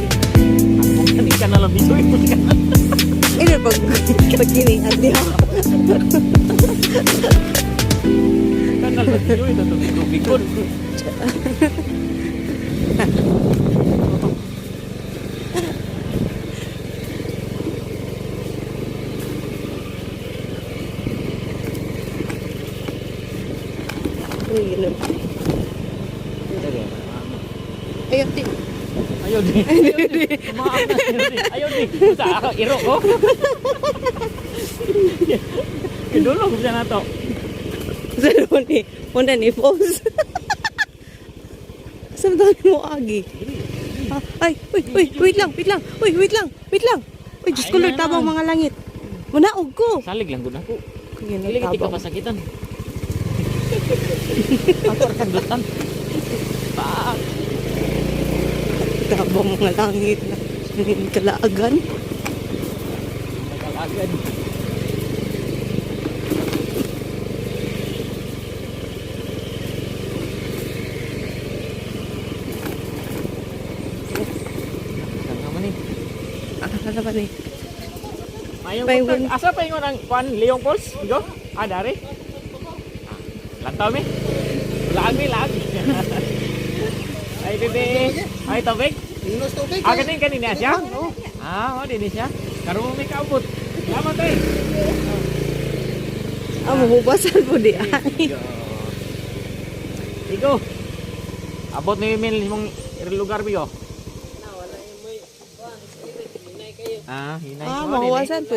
Kung kani ka na lang bisoy mo ka. Ini pag kining ati ha. Kanal ba bisoy ito tubig ko. Ayo ti. Ayaw di. Ayaw di. Sa ako iro ko. Idulog siya na to. Sa ni, muna ni pose. Samtang mo agi. Ay, wait lang. Wait lang. Uy, Diyos ko Lord, tabang mga langit. Munaog ko. Salig lang gud ako. Ganyan Dili ka tabang. pasakitan. Ako ra kandutan. Pa. Tabang mga langit na kalaagan. Nagalagan. Tanga man ni. Ano ba ni? Mayong May utang. win- Asa pa ingon ang kwan Leong Falls? Go. Ah, dari. Lantaw mi. Lag. Ay bebe. Ay tubig. Inos tubig. Ah, kanin siya? Ah, oh, din siya. Karon mo may kaabot. Salamat eh. Mabubasan po di ay. Igo. Abot ni Emil mong lugar biyo. Ah, hinay ko. Mahuwasan po.